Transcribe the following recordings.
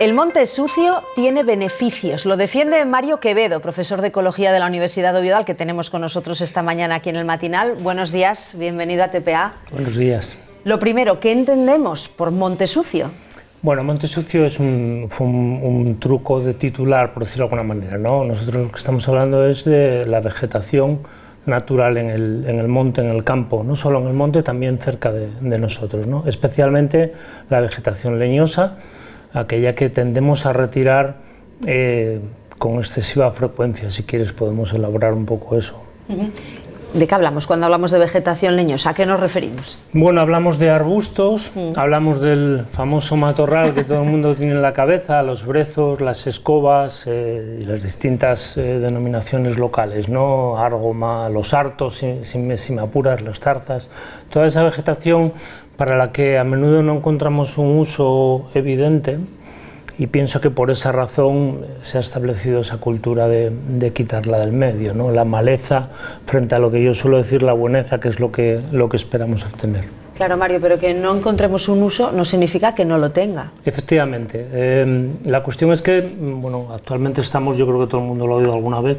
El monte sucio tiene beneficios. Lo defiende Mario Quevedo, profesor de Ecología de la Universidad de Oviedo, al que tenemos con nosotros esta mañana aquí en el matinal. Buenos días, bienvenido a TPA. Buenos días. Lo primero, ¿qué entendemos por monte sucio? Bueno, monte sucio fue un truco de titular, por decirlo de alguna manera, ¿no? Nosotros lo que estamos hablando es de la vegetación natural en el monte, en el campo, no solo en el monte, también cerca de nosotros, ¿no? Especialmente la vegetación leñosa, aquella que tendemos a retirar con excesiva frecuencia. Si quieres podemos elaborar un poco eso. ¿De qué hablamos cuando hablamos de vegetación leñosa? ¿A qué nos referimos? Bueno, hablamos de arbustos, hablamos del famoso matorral que todo el mundo tiene en la cabeza, los brezos, las escobas y las distintas denominaciones locales, ¿no? Árgoma, los hartos, si me apuras, las zarzas, toda esa vegetación para la que a menudo no encontramos un uso evidente, y pienso que por esa razón se ha establecido esa cultura de quitarla del medio, ¿no? La maleza frente a lo que yo suelo decir la bueneza, que es lo que esperamos obtener. Claro, Mario, pero que no encontremos un uso no significa que no lo tenga. Efectivamente. La cuestión es que, bueno, actualmente estamos, yo creo que todo el mundo lo ha oído alguna vez,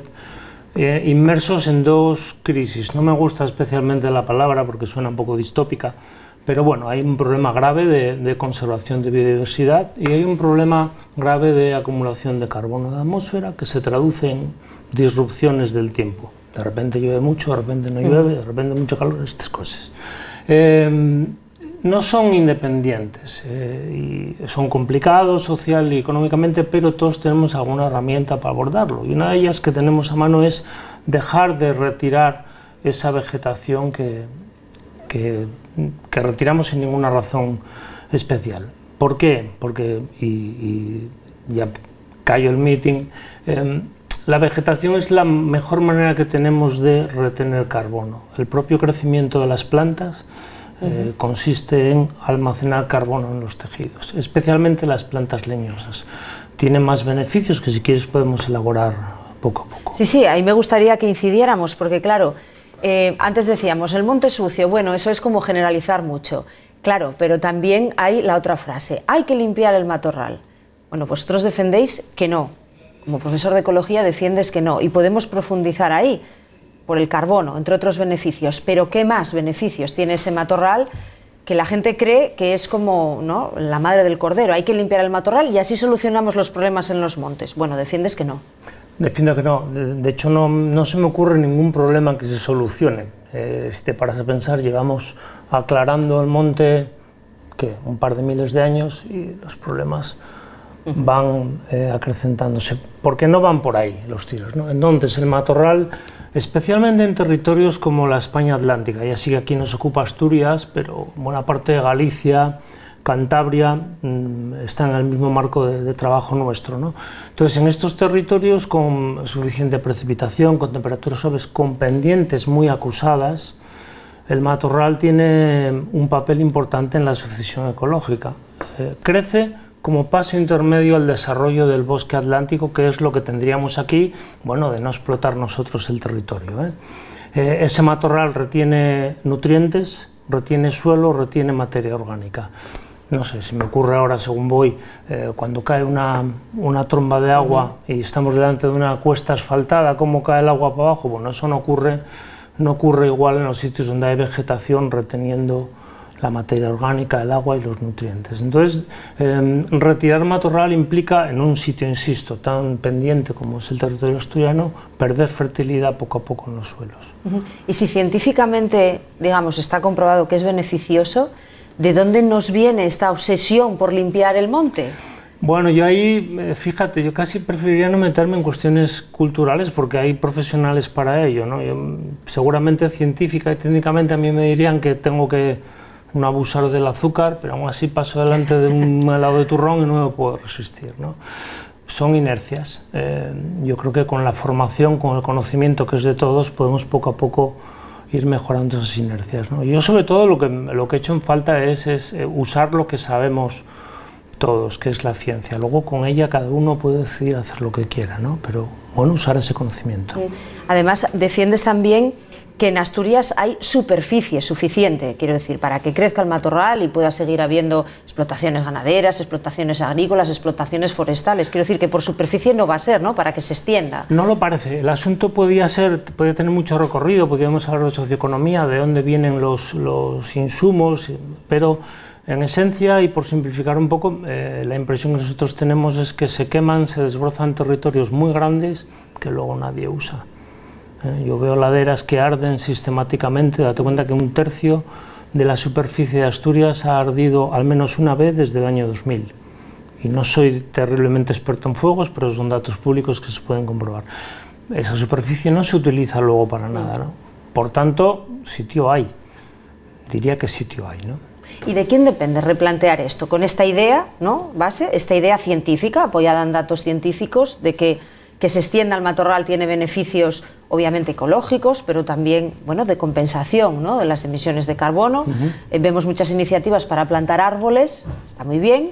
inmersos en dos crisis. No me gusta especialmente la palabra porque suena un poco distópica, pero bueno, hay un problema grave de conservación de biodiversidad y hay un problema grave de acumulación de carbono en la atmósfera que se traduce en disrupciones del tiempo. De repente llueve mucho, de repente no llueve, de repente mucho calor, estas cosas. No son independientes y son complicados social y económicamente, pero todos tenemos alguna herramienta para abordarlo. Y una de ellas que tenemos a mano es dejar de retirar esa vegetación que retiramos sin ninguna razón especial. ¿Por qué? Porque, y ya cayó el meeting, la vegetación es la mejor manera que tenemos de retener carbono. El propio crecimiento de las plantas consiste en almacenar carbono en los tejidos, especialmente las plantas leñosas. Tiene más beneficios que si quieres podemos elaborar poco a poco. Sí, ahí me gustaría que incidiéramos, porque claro, antes decíamos, el monte sucio, bueno, eso es como generalizar mucho. Claro, pero también hay la otra frase, hay que limpiar el matorral. Bueno, vosotros defendéis que no. Como profesor de ecología defiendes que no. Y podemos profundizar ahí, por el carbono, entre otros beneficios. Pero ¿qué más beneficios tiene ese matorral que la gente cree que es como, ¿no?, la madre del cordero? Hay que limpiar el matorral y así solucionamos los problemas en los montes. Bueno, defiendes que no. Defiendo que no. De hecho, no se me ocurre ningún problema que se solucione. Si te paras a pensar, llevamos aclarando el monte un par de miles de años y los problemas van acrecentándose. Porque no van por ahí los tiros, ¿no? Entonces, el matorral, especialmente en territorios como la España atlántica, ya sí que aquí nos ocupa Asturias, pero buena parte de Galicia, Cantabria está en el mismo marco de trabajo nuestro, ¿no? Entonces, en estos territorios con suficiente precipitación, con temperaturas suaves, con pendientes muy acusadas, el matorral tiene un papel importante en la sucesión ecológica. Crece como paso intermedio al desarrollo del bosque atlántico, que es lo que tendríamos aquí, bueno, de no explotar nosotros el territorio, ese matorral retiene nutrientes, retiene suelo, retiene materia orgánica. No sé, si me ocurre ahora, según voy, cuando cae una tromba de agua y estamos delante de una cuesta asfaltada, ¿cómo cae el agua para abajo? Bueno, eso no ocurre igual en los sitios donde hay vegetación reteniendo la materia orgánica, el agua y los nutrientes. Entonces, retirar matorral implica, en un sitio, insisto, tan pendiente como es el territorio asturiano, perder fertilidad poco a poco en los suelos. Y si científicamente, digamos, está comprobado que es beneficioso, ¿de dónde nos viene esta obsesión por limpiar el monte? Bueno, yo ahí, fíjate, yo casi preferiría no meterme en cuestiones culturales porque hay profesionales para ello, ¿no? Seguramente científica y técnicamente a mí me dirían que tengo que no abusar del azúcar, pero aún así paso delante de un helado de turrón y no me puedo resistir, ¿no? Son inercias. Yo creo que con la formación, con el conocimiento que es de todos, podemos poco a poco ir mejorando esas inercias, ¿no? Yo sobre todo lo que he hecho en falta es usar lo que sabemos todos, que es la ciencia. Luego con ella cada uno puede decidir hacer lo que quiera, ¿no? Pero bueno, usar ese conocimiento. Además, defiendes también que en Asturias hay superficie suficiente, quiero decir, para que crezca el matorral y pueda seguir habiendo explotaciones ganaderas, explotaciones agrícolas, explotaciones forestales. Quiero decir que por superficie no va a ser, ¿no?, para que se extienda. No lo parece. El asunto podía tener mucho recorrido, podríamos hablar de socioeconomía, de dónde vienen los insumos, pero en esencia, y por simplificar un poco, la impresión que nosotros tenemos es que se queman, se desbrozan territorios muy grandes que luego nadie usa. Yo veo laderas que arden sistemáticamente. Date cuenta que 1/3 de la superficie de Asturias ha ardido al menos una vez desde el año 2000. Y no soy terriblemente experto en fuegos, pero son datos públicos que se pueden comprobar. Esa superficie no se utiliza luego para nada, ¿no? Por tanto, sitio hay. Diría que sitio hay, ¿no? ¿Y de quién depende replantear esto? Con esta idea, ¿no?, base, esta idea científica, apoyada en datos científicos, de que se extienda el matorral tiene beneficios obviamente ecológicos, pero también, bueno, de compensación, ¿no?, de las emisiones de carbono. Vemos muchas iniciativas para plantar árboles, está muy bien,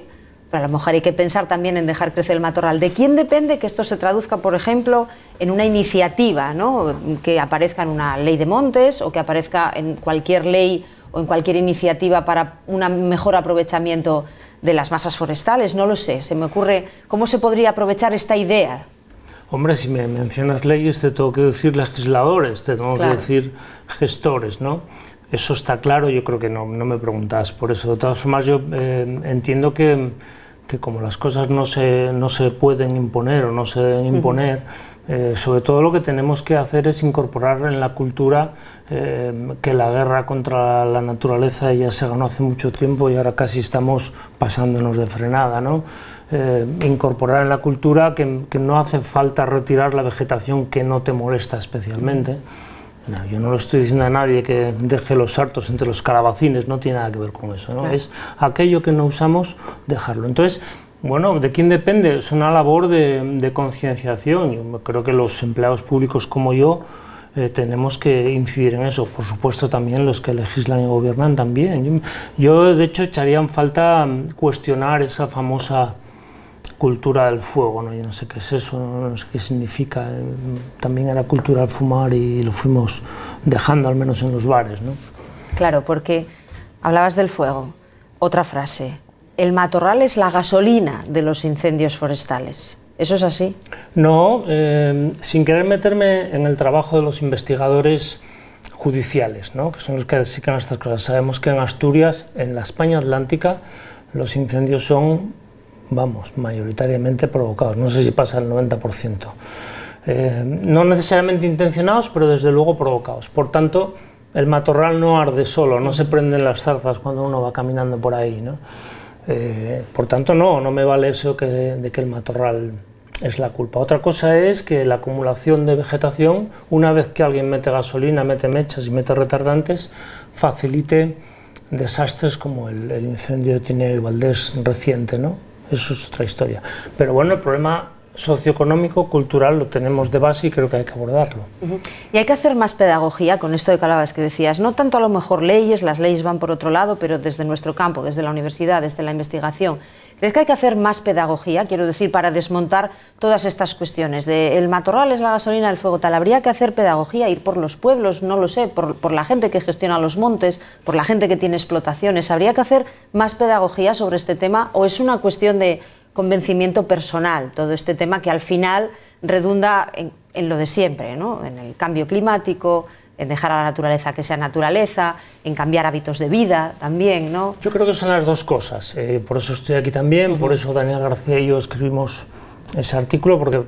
pero a lo mejor hay que pensar también en dejar crecer el matorral. ¿De quién depende que esto se traduzca, por ejemplo, en una iniciativa, ¿no?, que aparezca en una ley de montes o que aparezca en cualquier ley o en cualquier iniciativa para un mejor aprovechamiento de las masas forestales? No lo sé, se me ocurre cómo se podría aprovechar esta idea. Hombre, si me mencionas leyes, te tengo que decir legisladores, te tengo que decir gestores, ¿no? Eso está claro, yo creo que no me preguntas por eso. De todas formas, yo entiendo que como las cosas no se pueden imponer o no se deben imponer, sobre todo lo que tenemos que hacer es incorporar en la cultura que la guerra contra la naturaleza ya se ganó hace mucho tiempo y ahora casi estamos pasándonos de frenada, ¿no? Incorporar en la cultura que no hace falta retirar la vegetación que no te molesta especialmente. No, yo no lo estoy diciendo a nadie que deje los sartos entre los calabacines, no tiene nada que ver con eso, ¿no? Claro. Es aquello que no usamos, dejarlo. Entonces, bueno, ¿de quién depende? Es una labor de concienciación. Yo creo que los empleados públicos como yo tenemos que incidir en eso. Por supuesto, también los que legislan y gobiernan también. Yo de hecho, echaría en falta cuestionar esa famosa cultura del fuego, ¿no? Yo no sé qué es eso, no sé qué significa. También era cultura del fumar y lo fuimos dejando, al menos en los bares, ¿no? Claro, porque hablabas del fuego. Otra frase: el matorral es la gasolina de los incendios forestales. ¿Eso es así? No, sin querer meterme en el trabajo de los investigadores judiciales, ¿no?, que son los que dedican a estas cosas. Sabemos que en Asturias, en la España atlántica, los incendios son, vamos, mayoritariamente provocados. No sé si pasa el 90%. No necesariamente intencionados, pero desde luego provocados. Por tanto, el matorral no arde solo, no se prenden las zarzas cuando uno va caminando por ahí, ¿no? Por tanto, no me vale eso de que el matorral es la culpa. Otra cosa es que la acumulación de vegetación, una vez que alguien mete gasolina, mete mechas y mete retardantes, facilite desastres como el incendio de Tineo y Valdés reciente, ¿no? Eso es otra historia. Pero bueno, el problema socioeconómico, cultural, lo tenemos de base y creo que hay que abordarlo. Y hay que hacer más pedagogía con esto de Calabas que decías, no tanto a lo mejor leyes, las leyes van por otro lado, pero desde nuestro campo, desde la universidad, desde la investigación. ¿Crees que hay que hacer más pedagogía, quiero decir, para desmontar todas estas cuestiones de el matorral es la gasolina del fuego, tal? Habría que hacer pedagogía, ir por los pueblos, no lo sé, por la gente que gestiona los montes, por la gente que tiene explotaciones. ¿Habría que hacer más pedagogía sobre este tema o es una cuestión de convencimiento personal, todo este tema que al final redunda en lo de siempre, ¿no?, en el cambio climático, en dejar a la naturaleza que sea naturaleza, en cambiar hábitos de vida también, ¿no? Yo creo que son las dos cosas, por eso estoy aquí también, por eso Daniel García y yo escribimos ese artículo, porque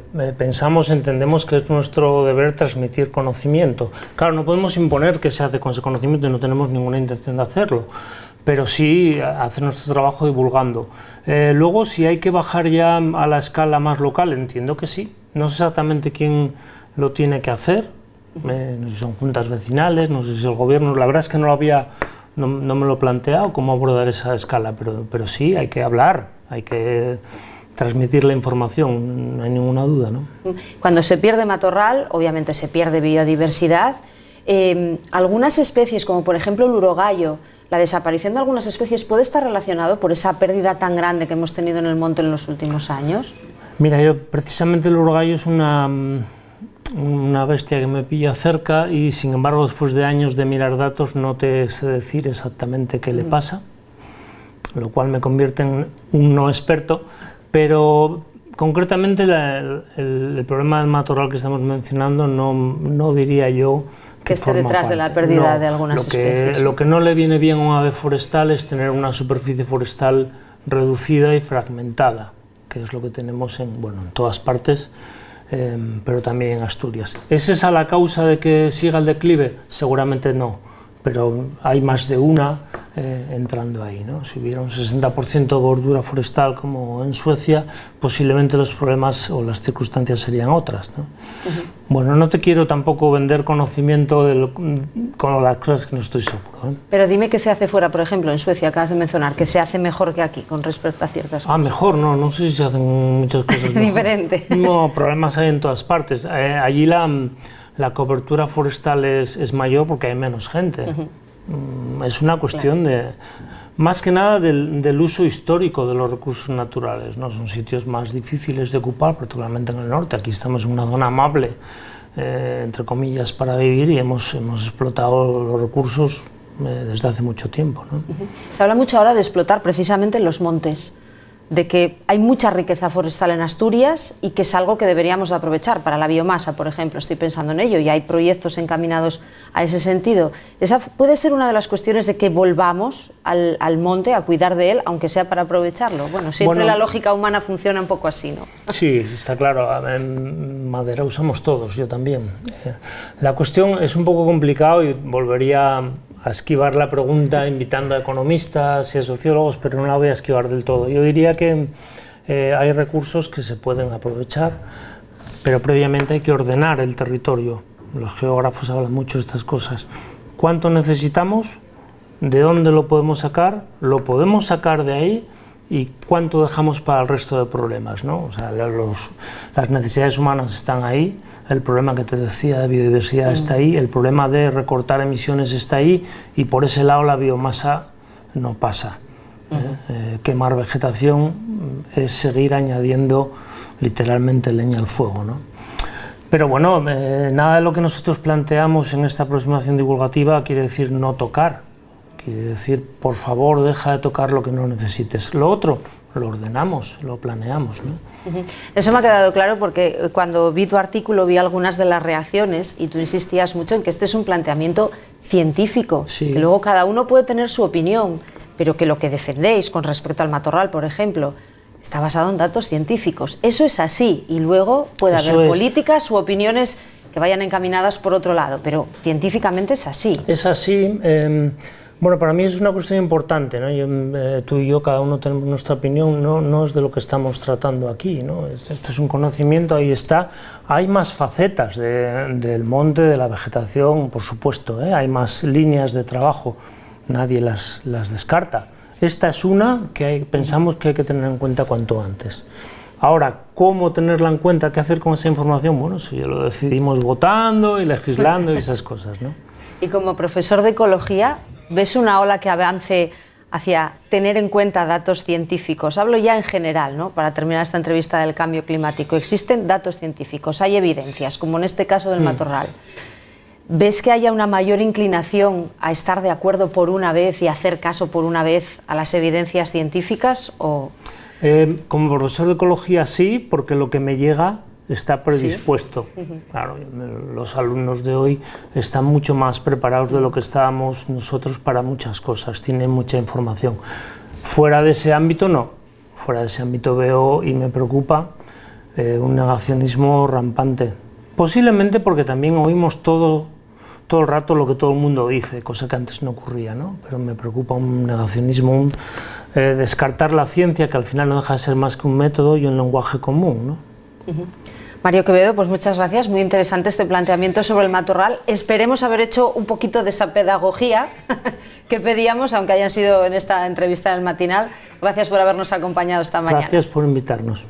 entendemos que es nuestro deber transmitir conocimiento. Claro, no podemos imponer qué se hace con ese conocimiento y no tenemos ninguna intención de hacerlo, pero sí hacer nuestro trabajo divulgando. Luego, si hay que bajar ya a la escala más local, entiendo que sí. No sé exactamente quién lo tiene que hacer, no sé si son juntas vecinales, no sé si el gobierno. La verdad es que no me lo he planteado cómo abordar esa escala, pero sí, hay que hablar, hay que transmitir la información, no hay ninguna duda, ¿no? Cuando se pierde matorral, obviamente se pierde biodiversidad. Algunas especies, como por ejemplo el urogallo, la desaparición de algunas especies puede estar relacionado por esa pérdida tan grande que hemos tenido en el monte en los últimos años. Mira, yo precisamente el urogallo es una bestia que me pilla cerca y sin embargo después de años de mirar datos no te sé decir exactamente qué le pasa, lo cual me convierte en un no experto, pero concretamente el problema del matorral que estamos mencionando no diría yo que esté detrás de la pérdida de algunas especies. Lo que no le viene bien a un ave forestal es tener una superficie forestal reducida y fragmentada, que es lo que tenemos en todas partes, pero también en Asturias. ¿Es esa la causa de que siga el declive? Seguramente no, pero hay más de una entrando ahí, ¿no? Si hubiera un 60% de bordura forestal como en Suecia, posiblemente los problemas o las circunstancias serían otras, ¿no? Bueno, no te quiero tampoco vender conocimiento con las cosas que no estoy seguro, ¿eh? Pero dime qué se hace fuera, por ejemplo, en Suecia, acabas de mencionar, que se hace mejor que aquí con respecto a ciertas cosas. Mejor, no sé si se hacen muchas cosas diferente. No, problemas hay en todas partes. Allí la cobertura forestal es mayor porque hay menos gente. Es una cuestión más que nada del uso histórico de los recursos naturales, ¿no? Son sitios más difíciles de ocupar, particularmente en el norte. Aquí estamos en una zona amable, entre comillas, para vivir y hemos explotado los recursos desde hace mucho tiempo, ¿no? Se habla mucho ahora de explotar precisamente los montes, de que hay mucha riqueza forestal en Asturias y que es algo que deberíamos de aprovechar para la biomasa, por ejemplo, estoy pensando en ello y hay proyectos encaminados a ese sentido. Esa puede ser una de las cuestiones de que volvamos al monte a cuidar de él, aunque sea para aprovecharlo. Bueno, siempre la lógica humana funciona un poco así, ¿no? Sí, está claro, en madera usamos todos, yo también. La cuestión es un poco complicado y volvería a esquivar la pregunta invitando a economistas y a sociólogos, pero no la voy a esquivar del todo. Yo diría que hay recursos que se pueden aprovechar, pero previamente hay que ordenar el territorio. Los geógrafos hablan mucho de estas cosas. ¿Cuánto necesitamos? ¿De dónde lo podemos sacar? ¿Lo podemos sacar de ahí? ¿Y cuánto dejamos para el resto de problemas, ¿no? O sea, las necesidades humanas están ahí, el problema que te decía de biodiversidad está ahí, el problema de recortar emisiones está ahí y por ese lado la biomasa no pasa. Quemar vegetación es seguir añadiendo literalmente leña al fuego, ¿no? Pero bueno, nada de lo que nosotros planteamos en esta aproximación divulgativa quiere decir no tocar. Quiere decir, por favor, deja de tocar lo que no necesites. Lo otro, lo ordenamos, lo planeamos, ¿no? Eso me ha quedado claro porque cuando vi tu artículo vi algunas de las reacciones y tú insistías mucho en que este es un planteamiento científico, que luego cada uno puede tener su opinión, pero que lo que defendéis con respecto al matorral, por ejemplo, está basado en datos científicos. Eso es así y luego puede haber políticas u opiniones que vayan encaminadas por otro lado, pero científicamente es así. Es así. Bueno, para mí es una cuestión importante, ¿no? Tú y yo, cada uno tenemos nuestra opinión, no es de lo que estamos tratando aquí, ¿no? Esto es un conocimiento, ahí está. Hay más facetas del monte, de la vegetación, por supuesto, ¿eh? Hay más líneas de trabajo, nadie las descarta. Esta es una que pensamos que hay que tener en cuenta cuanto antes. Ahora, ¿cómo tenerla en cuenta? ¿Qué hacer con esa información? Bueno, si ya lo decidimos votando y legislando y esas cosas, ¿no? Y como profesor de ecología, ¿ves una ola que avance hacia tener en cuenta datos científicos? Hablo ya en general, ¿no? Para terminar esta entrevista del cambio climático. Existen datos científicos, hay evidencias, como en este caso del matorral. ¿Ves que haya una mayor inclinación a estar de acuerdo por una vez y hacer caso por una vez a las evidencias científicas? Como profesor de ecología sí, porque lo que me llega está predispuesto. Claro, los alumnos de hoy están mucho más preparados de lo que estábamos nosotros para muchas cosas, tienen mucha información. Fuera de ese ámbito no, fuera de ese ámbito veo y me preocupa un negacionismo rampante. Posiblemente porque también oímos todo el rato lo que todo el mundo dice, cosa que antes no ocurría, ¿no? Pero me preocupa un negacionismo, descartar la ciencia, que al final no deja de ser más que un método y un lenguaje común, ¿no? Mario Quevedo, pues muchas gracias, muy interesante este planteamiento sobre el matorral. Esperemos haber hecho un poquito de esa pedagogía que pedíamos, aunque hayan sido en esta entrevista del matinal. Gracias por habernos acompañado esta mañana. Gracias por invitarnos.